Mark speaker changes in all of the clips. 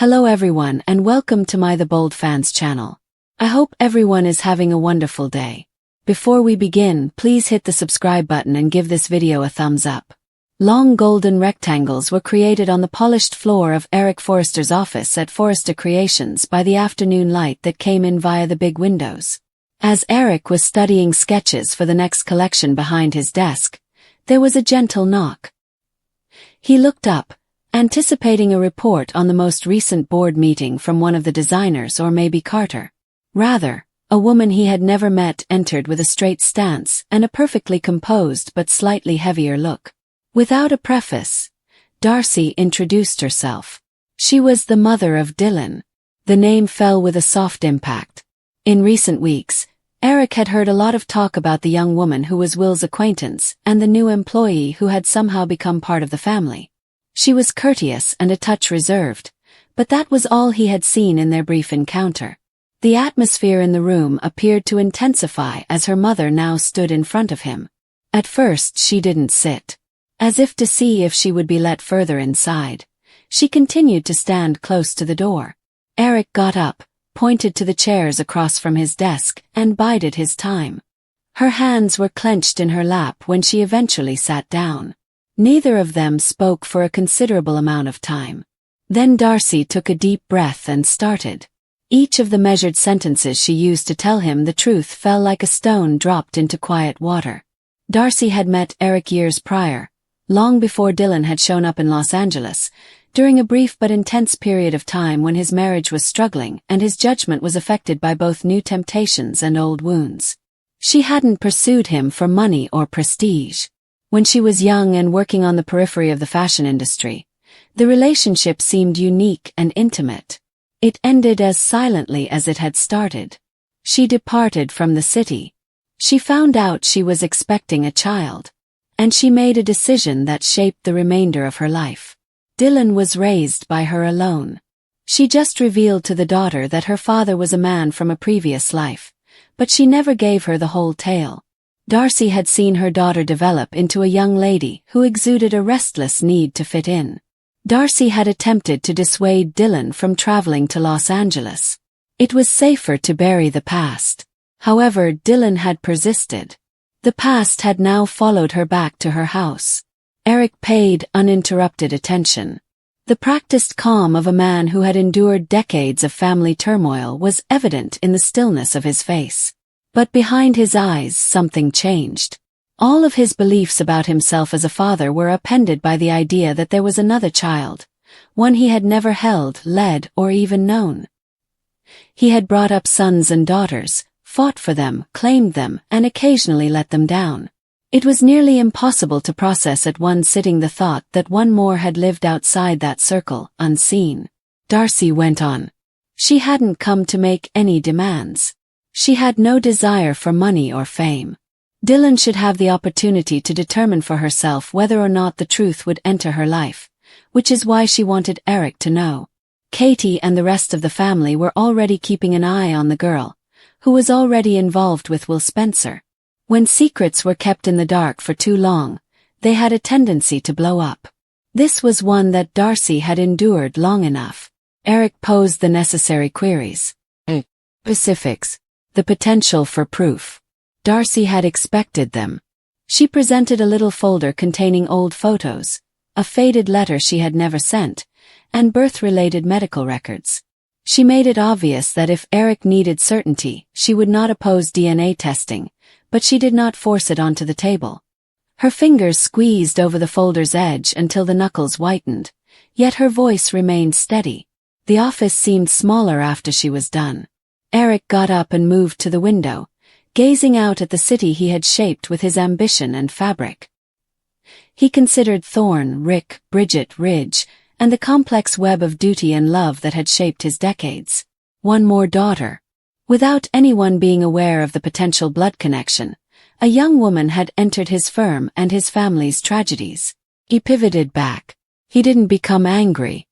Speaker 1: Hello everyone and welcome to my The Bold Fans channel. I hope everyone is having a wonderful day. Before we begin, please hit the subscribe button and give this video a thumbs up. Long golden rectangles were created on the polished floor of Eric Forrester's office at Forrester Creations by the afternoon light that came in via the big windows. As Eric was studying sketches for the next collection behind his desk, there was a gentle knock. He looked up, anticipating a report on the most recent board meeting from one of the designers or maybe Carter. Rather, a woman he had never met entered with a straight stance and a perfectly composed but slightly heavier look. Without a preface, Darcy introduced herself. She was the mother of Dylan. The name fell with a soft impact. In recent weeks, Eric had heard a lot of talk about the young woman who was Will's acquaintance and the new employee who had somehow become part of the family. She was courteous and a touch reserved, but that was all he had seen in their brief encounter. The atmosphere in the room appeared to intensify as her mother now stood in front of him. At first she didn't sit. As if to see if she would be let further inside, she continued to stand close to the door. Eric got up, pointed to the chairs across from his desk, and bided his time. Her hands were clenched in her lap when she eventually sat down. Neither of them spoke for a considerable amount of time. Then Darcy took a deep breath and started. Each of the measured sentences she used to tell him the truth fell like a stone dropped into quiet water. Darcy had met Eric years prior, long before Dylan had shown up in Los Angeles, during a brief but intense period of time when his marriage was struggling and his judgment was affected by both new temptations and old wounds. She hadn't pursued him for money or prestige. When she was young and working on the periphery of the fashion industry, the relationship seemed unique and intimate. It ended as silently as it had started. She departed from the city. She found out she was expecting a child. And she made a decision that shaped the remainder of her life. Dylan was raised by her alone. She just revealed to the daughter that her father was a man from a previous life, but she never gave her the whole tale. Darcy had seen her daughter develop into a young lady who exuded a restless need to fit in. Darcy had attempted to dissuade Dylan from traveling to Los Angeles. It was safer to bury the past. However, Dylan had persisted. The past had now followed her back to her house. Eric paid uninterrupted attention. The practiced calm of a man who had endured decades of family turmoil was evident in the stillness of his face. But behind his eyes something changed. All of his beliefs about himself as a father were upended by the idea that there was another child, one he had never held, led, or even known. He had brought up sons and daughters, fought for them, claimed them, and occasionally let them down. It was nearly impossible to process at one sitting the thought that one more had lived outside that circle, unseen. Darcy went on. She hadn't come to make any demands. She had no desire for money or fame. Dylan should have the opportunity to determine for herself whether or not the truth would enter her life, which is why she wanted Eric to know. Katie and the rest of the family were already keeping an eye on the girl, who was already involved with Will Spencer. When secrets were kept in the dark for too long, they had a tendency to blow up. This was one that Darcy had endured long enough. Eric posed the necessary queries. Specifics. The potential for proof. Darcy had expected them. She presented a little folder containing old photos, a faded letter she had never sent, and birth-related medical records. She made it obvious that if Eric needed certainty, she would not oppose DNA testing, but she did not force it onto the table. Her fingers squeezed over the folder's edge until the knuckles whitened, yet her voice remained steady. The office seemed smaller after she was done. Eric got up and moved to the window, gazing out at the city he had shaped with his ambition and fabric. He considered Thorne, Rick, Bridget, Ridge, and the complex web of duty and love that had shaped his decades. One more daughter. Without anyone being aware of the potential blood connection, a young woman had entered his firm and his family's tragedies. He pivoted back. He didn't become angry.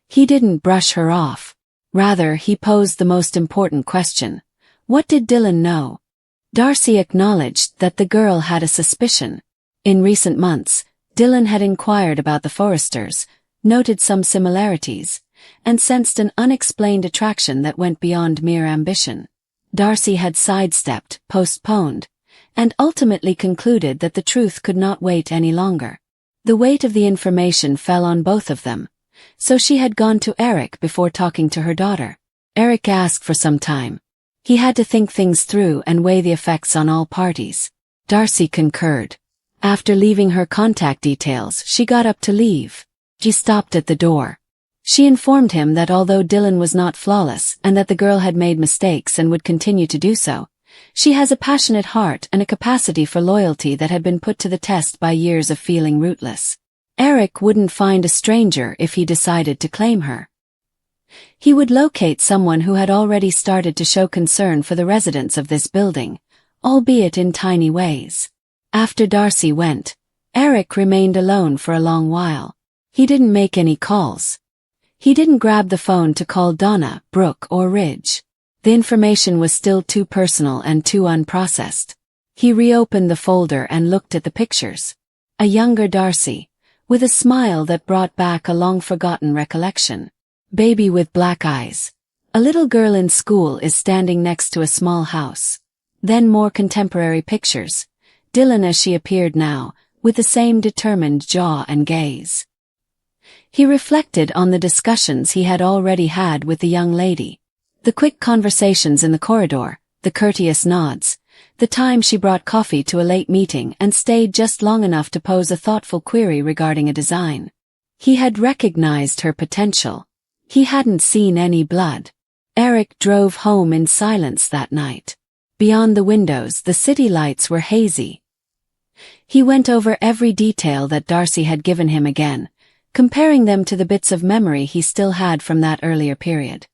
Speaker 1: He didn't brush her off. Rather, he posed the most important question. What did Dylan know? Darcy acknowledged that the girl had a suspicion. In recent months, Dylan had inquired about the Forresters, noted some similarities, and sensed an unexplained attraction that went beyond mere ambition. Darcy had sidestepped, postponed, and ultimately concluded that the truth could not wait any longer. The weight of the information fell on both of them, so she had gone to Eric before talking to her daughter. Eric asked for some time. He had to think things through and weigh the effects on all parties. Darcy concurred. After leaving her contact details, she got up to leave. She stopped at the door. She informed him that although Dylan was not flawless and that the girl had made mistakes and would continue to do so, she has a passionate heart and a capacity for loyalty that had been put to the test by years of feeling rootless. Eric wouldn't find a stranger if he decided to claim her. He would locate someone who had already started to show concern for the residents of this building, albeit in tiny ways. After Darcy went, Eric remained alone for a long while. He didn't make any calls. He didn't grab the phone to call Donna, Brooke, or Ridge. The information was still too personal and too unprocessed. He reopened the folder and looked at the pictures. A younger Darcy, with a smile that brought back a long-forgotten recollection. Baby with black eyes. A little girl in school is standing next to a small house. Then more contemporary pictures. Dylan as she appeared now, with the same determined jaw and gaze. He reflected on the discussions he had already had with the young lady. The quick conversations in the corridor, the courteous nods, the time she brought coffee to a late meeting and stayed just long enough to pose a thoughtful query regarding a design. He had recognized her potential. He hadn't seen any blood. Eric drove home in silence that night. Beyond the windows, the city lights were hazy. He went over every detail that Darcy had given him again, comparing them to the bits of memory he still had from that earlier period.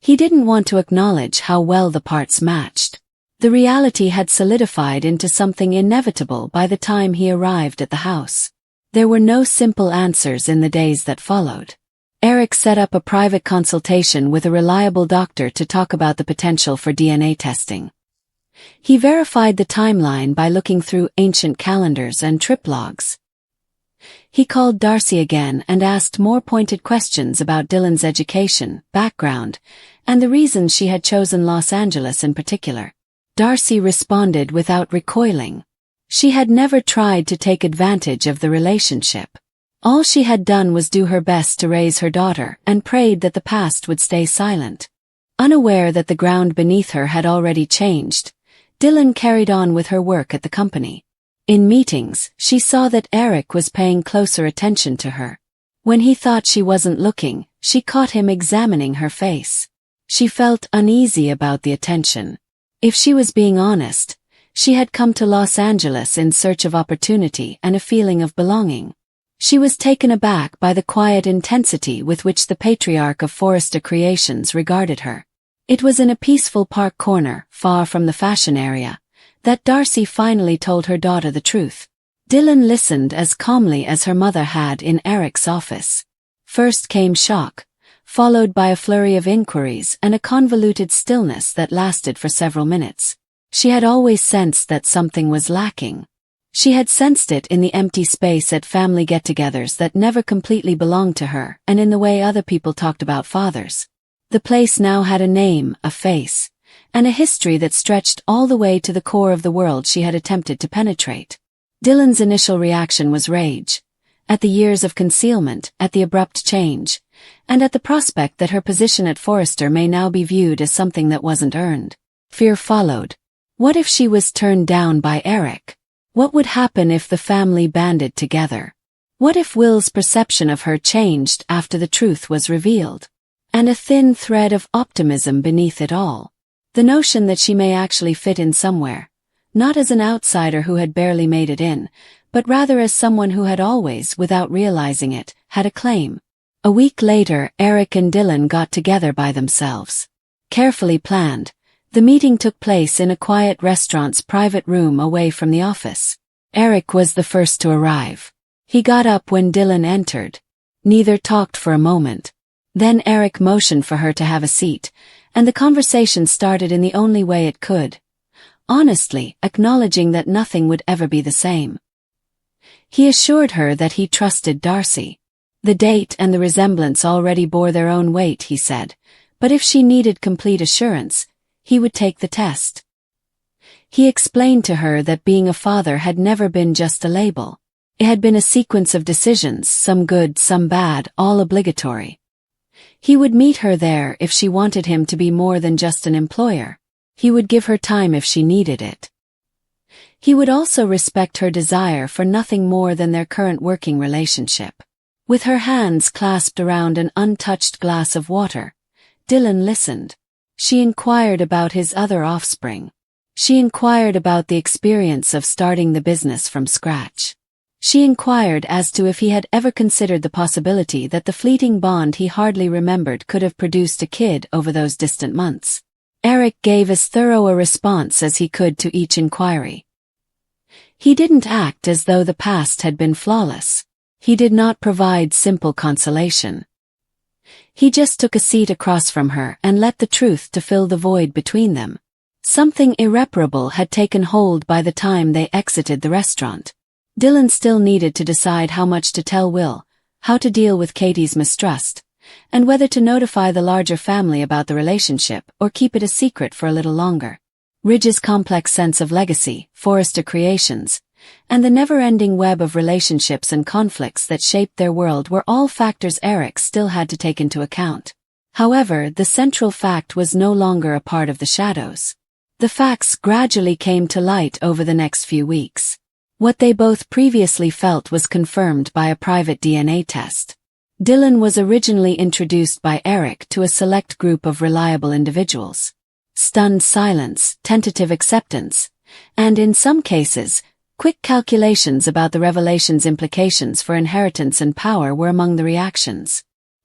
Speaker 1: He didn't want to acknowledge how well the parts matched. The reality had solidified into something inevitable by the time he arrived at the house. There were no simple answers in the days that followed. Eric set up a private consultation with a reliable doctor to talk about the potential for DNA testing. He verified the timeline by looking through ancient calendars and trip logs. He called Darcy again and asked more pointed questions about Dylan's education, background, and the reasons she had chosen Los Angeles in particular. Darcy responded without recoiling. She had never tried to take advantage of the relationship. All she had done was do her best to raise her daughter and prayed that the past would stay silent. Unaware that the ground beneath her had already changed, Dylan carried on with her work at the company. In meetings, she saw that Eric was paying closer attention to her. When he thought she wasn't looking, she caught him examining her face. She felt uneasy about the attention. If she was being honest, she had come to Los Angeles in search of opportunity and a feeling of belonging. She was taken aback by the quiet intensity with which the patriarch of Forrester Creations regarded her. It was in a peaceful park corner, far from the fashion area, that Darcy finally told her daughter the truth. Dylan listened as calmly as her mother had in Eric's office. First came shock, followed by a flurry of inquiries and a convoluted stillness that lasted for several minutes. She had always sensed that something was lacking. She had sensed it in the empty space at family get-togethers that never completely belonged to her and in the way other people talked about fathers. The place now had a name, a face, and a history that stretched all the way to the core of the world she had attempted to penetrate. Dylan's initial reaction was rage, at the years of concealment, at the abrupt change, and at the prospect that her position at Forrester may now be viewed as something that wasn't earned. Fear followed. What if she was turned down by Eric? What would happen if the family banded together? What if Will's perception of her changed after the truth was revealed? And a thin thread of optimism beneath it all. The notion that she may actually fit in somewhere, not as an outsider who had barely made it in, but rather as someone who had always, without realizing it, had a claim. A week later, Eric and Dylan got together by themselves. Carefully planned, the meeting took place in a quiet restaurant's private room away from the office. Eric was the first to arrive. He got up when Dylan entered. Neither talked for a moment. Then Eric motioned for her to have a seat, and the conversation started in the only way it could. Honestly, acknowledging that nothing would ever be the same. He assured her that he trusted Darcy. The date and the resemblance already bore their own weight, he said, but if she needed complete assurance, he would take the test. He explained to her that being a father had never been just a label. It had been a sequence of decisions, some good, some bad, all obligatory. He would meet her there if she wanted him to be more than just an employer. He would give her time if she needed it. He would also respect her desire for nothing more than their current working relationship. With her hands clasped around an untouched glass of water, Dylan listened. She inquired about his other offspring. She inquired about the experience of starting the business from scratch. She inquired as to if he had ever considered the possibility that the fleeting bond he hardly remembered could have produced a kid over those distant months. Eric gave as thorough a response as he could to each inquiry. He didn't act as though the past had been flawless. He did not provide simple consolation. He just took a seat across from her and let the truth to fill the void between them. Something irreparable had taken hold by the time they exited the restaurant. Dylan still needed to decide how much to tell Will, how to deal with Katie's mistrust, and whether to notify the larger family about the relationship or keep it a secret for a little longer. Ridge's complex sense of legacy, Forrester creations, and the never-ending web of relationships and conflicts that shaped their world were all factors Eric still had to take into account. However, the central fact was no longer a part of the shadows. The facts gradually came to light over the next few weeks. What they both previously felt was confirmed by a private DNA test. Dylan was originally introduced by Eric to a select group of reliable individuals. Stunned silence, tentative acceptance, and in some cases, quick calculations about the revelation's implications for inheritance and power were among the reactions.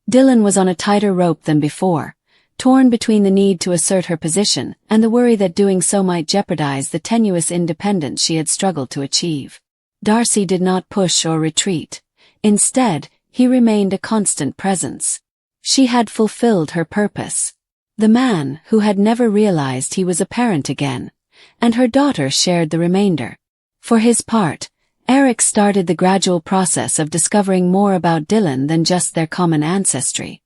Speaker 1: Dylan was on a tighter rope than before, torn between the need to assert her position and the worry that doing so might jeopardize the tenuous independence she had struggled to achieve. Darcy did not push or retreat. Instead, he remained a constant presence. She had fulfilled her purpose. The man who had never realized he was a parent again, and her daughter shared the remainder. For his part, Eric started the gradual process of discovering more about Dylan than just their common ancestry.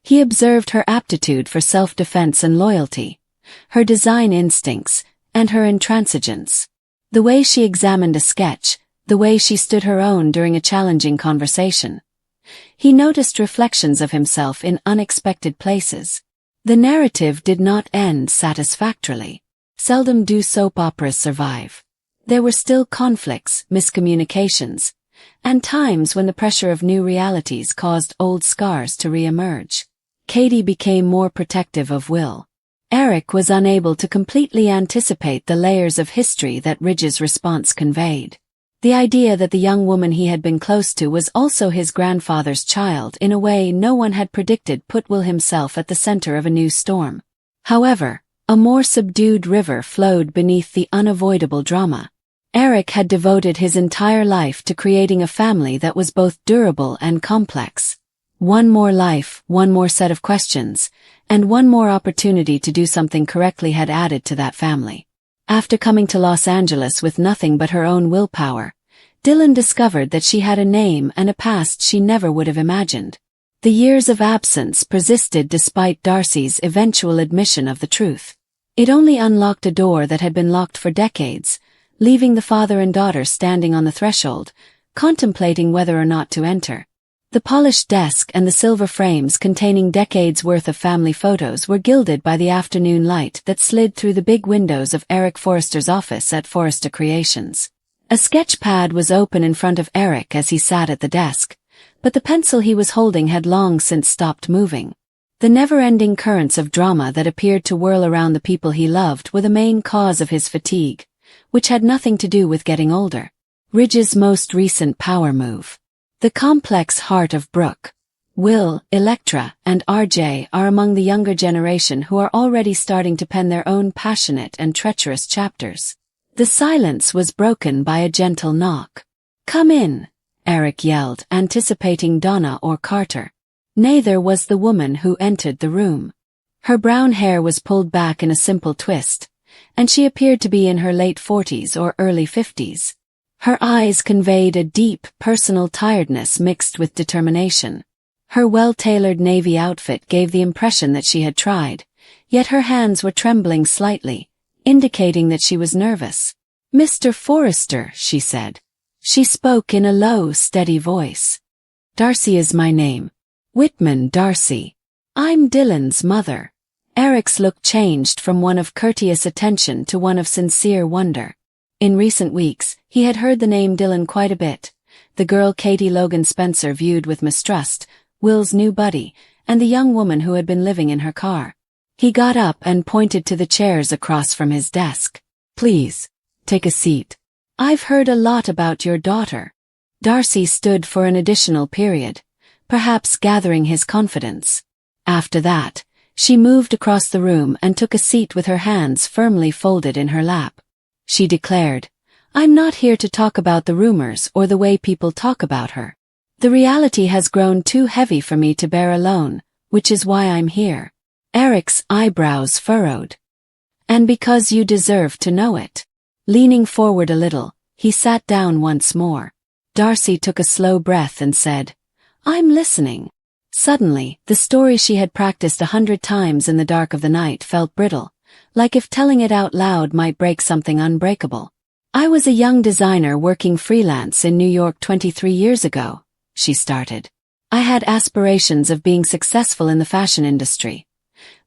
Speaker 1: He observed her aptitude for self-defense and loyalty, her design instincts, and her intransigence. The way she examined a sketch, the way she stood her own during a challenging conversation. He noticed reflections of himself in unexpected places. The narrative did not end satisfactorily. Seldom do soap operas survive. There were still conflicts, miscommunications, and times when the pressure of new realities caused old scars to re-emerge. Katie became more protective of Will. Eric was unable to completely anticipate the layers of history that Ridge's response conveyed. The idea that the young woman he had been close to was also his grandfather's child in a way no one had predicted put Will himself at the center of a new storm. However, a more subdued river flowed beneath the unavoidable drama. Eric had devoted his entire life to creating a family that was both durable and complex. One more life, one more set of questions, and one more opportunity to do something correctly had added to that family. After coming to Los Angeles with nothing but her own willpower, Dylan discovered that she had a name and a past she never would have imagined. The years of absence persisted despite Darcy's eventual admission of the truth. It only unlocked a door that had been locked for decades, leaving the father and daughter standing on the threshold, contemplating whether or not to enter. The polished desk and the silver frames containing decades' worth of family photos were gilded by the afternoon light that slid through the big windows of Eric Forrester's office at Forrester Creations. A sketch pad was open in front of Eric as he sat at the desk, but the pencil he was holding had long since stopped moving. The never-ending currents of drama that appeared to whirl around the people he loved were the main cause of his fatigue, which had nothing to do with getting older. Ridge's most recent power move. The complex heart of Brooke, Will, Electra, and RJ are among the younger generation who are already starting to pen their own passionate and treacherous chapters. The silence was broken by a gentle knock. "Come in," Eric yelled, anticipating Donna or Carter. Neither was the woman who entered the room. Her brown hair was pulled back in a simple twist, and she appeared to be in her late 40s or early 50s. Her eyes conveyed a deep, personal tiredness mixed with determination. Her well-tailored navy outfit gave the impression that she had tried, yet her hands were trembling slightly, indicating that she was nervous. "Mr. Forrester," she said. She spoke in a low, steady voice. "Darcy is my name. Whitman Darcy. I'm Dylan's mother." Eric's look changed from one of courteous attention to one of sincere wonder. In recent weeks, he had heard the name Dylan quite a bit. The girl Katie Logan Spencer viewed with mistrust, Will's new buddy, and the young woman who had been living in her car. He got up and pointed to the chairs across from his desk. "Please, take a seat. I've heard a lot about your daughter." Darcy stood for an additional period, perhaps gathering his confidence. After that, she moved across the room and took a seat with her hands firmly folded in her lap. She declared, "I'm not here to talk about the rumors or the way people talk about her. The reality has grown too heavy for me to bear alone, which is why I'm here." Eric's eyebrows furrowed. "And because you deserve to know it." Leaning forward a little, he sat down once more. Darcy took a slow breath and said, "I'm listening." Suddenly, the story she had practiced 100 times in the dark of the night felt brittle, like if telling it out loud might break something unbreakable. "I was a young designer working freelance in New York 23 years ago," she started. "I had aspirations of being successful in the fashion industry.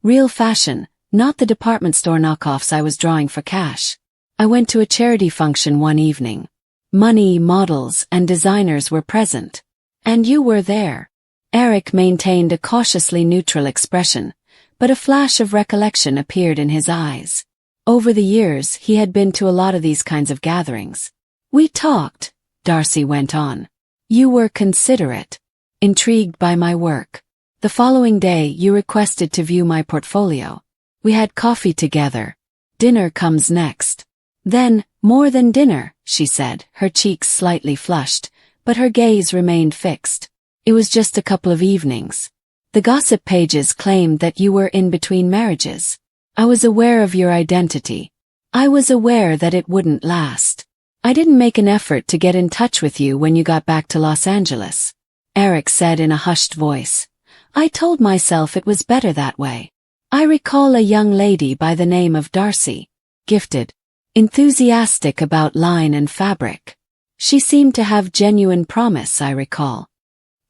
Speaker 1: Real fashion, not the department store knockoffs I was drawing for cash. I went to a charity function one evening. Money, models, and designers were present. And you were there." Eric maintained a cautiously neutral expression, but a flash of recollection appeared in his eyes. Over the years, he had been to a lot of these kinds of gatherings. "We talked," Darcy went on. "You were considerate, intrigued by my work. The following day, you requested to view my portfolio. We had coffee together. Dinner comes next." "Then, more than dinner," she said, her cheeks slightly flushed, but her gaze remained fixed. "It was just a couple of evenings. The gossip pages claimed that you were in between marriages. I was aware of your identity. I was aware that it wouldn't last. I didn't make an effort to get in touch with you when you got back to Los Angeles," Eric said in a hushed voice. "I told myself it was better that way. I recall a young lady by the name of Darcy, gifted, enthusiastic about line and fabric. She seemed to have genuine promise, I recall."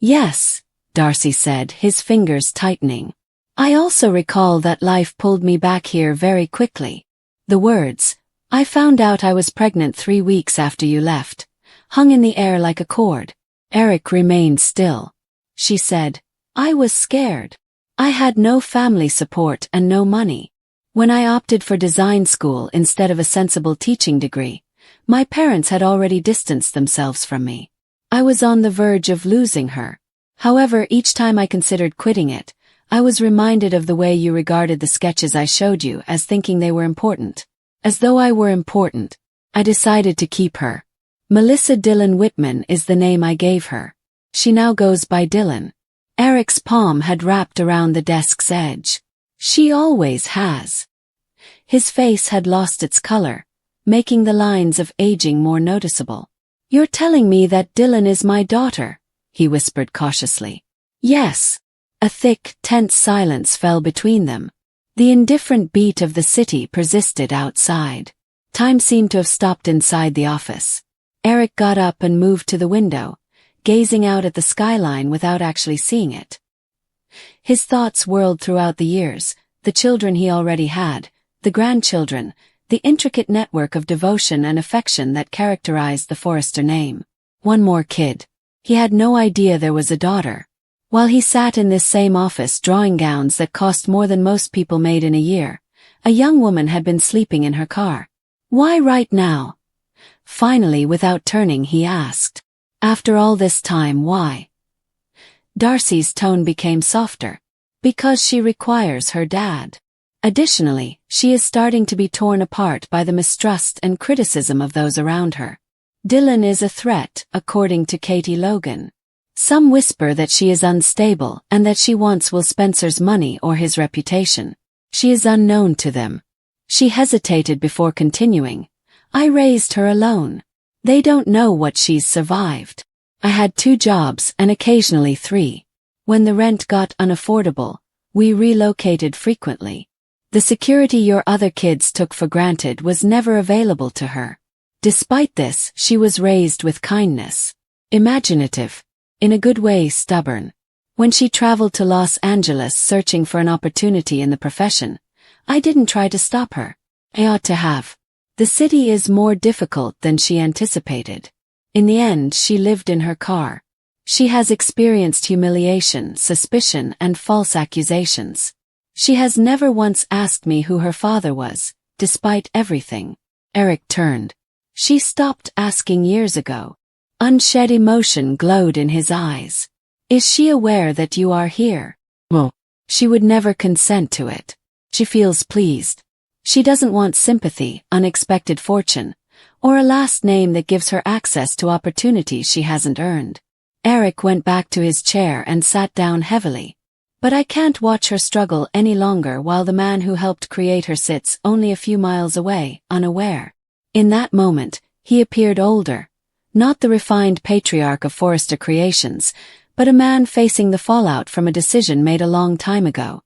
Speaker 1: "Yes," Darcy said, his fingers tightening. "I also recall that life pulled me back here very quickly." The words, "I found out I was pregnant 3 weeks after you left," hung in the air like a cord. Eric remained still. She said, "I was scared. I had no family support and no money. When I opted for design school instead of a sensible teaching degree, my parents had already distanced themselves from me. I was on the verge of losing her. However, each time I considered quitting it, I was reminded of the way you regarded the sketches I showed you as thinking they were important. As though I were important. I decided to keep her. Melissa Dylan Whitman is the name I gave her. She now goes by Dylan." Eric's palm had wrapped around the desk's edge. "She always has." His face had lost its color, making the lines of aging more noticeable. "You're telling me that Dylan is my daughter," he whispered cautiously. "Yes." A thick, tense silence fell between them. The indifferent beat of the city persisted outside. Time seemed to have stopped inside the office. Eric got up and moved to the window, gazing out at the skyline without actually seeing it. His thoughts whirled throughout the years, the children he already had, the grandchildren, the intricate network of devotion and affection that characterized the Forrester name. One more kid. He had no idea there was a daughter. While he sat in this same office drawing gowns that cost more than most people made in a year, a young woman had been sleeping in her car. "Why right now?" Finally, without turning, he asked. "After all this time, why?" Darcy's tone became softer. "Because she requires her dad. Additionally, she is starting to be torn apart by the mistrust and criticism of those around her. Dylan is a threat, according to Katie Logan. Some whisper that she is unstable and that she wants Will Spencer's money or his reputation. She is unknown to them." She hesitated before continuing. "I raised her alone. They don't know what she's survived. I had 2 jobs and occasionally 3. When the rent got unaffordable, we relocated frequently. The security your other kids took for granted was never available to her. Despite this, she was raised with kindness. Imaginative. In a good way, stubborn. When she traveled to Los Angeles searching for an opportunity in the profession, I didn't try to stop her. I ought to have. The city is more difficult than she anticipated. In the end, she lived in her car. She has experienced humiliation, suspicion, and false accusations. She has never once asked me who her father was, despite everything. Eric turned. She stopped asking years ago. Unshed emotion glowed in his eyes. Is she aware that you are here? Well, she would never consent to it. She feels pleased. She doesn't want sympathy, unexpected fortune, or a last name that gives her access to opportunities she hasn't earned. Eric went back to his chair and sat down heavily. But I can't watch her struggle any longer while the man who helped create her sits only a few miles away, unaware. In that moment, he appeared older. Not the refined patriarch of Forrester Creations, but a man facing the fallout from a decision made a long time ago.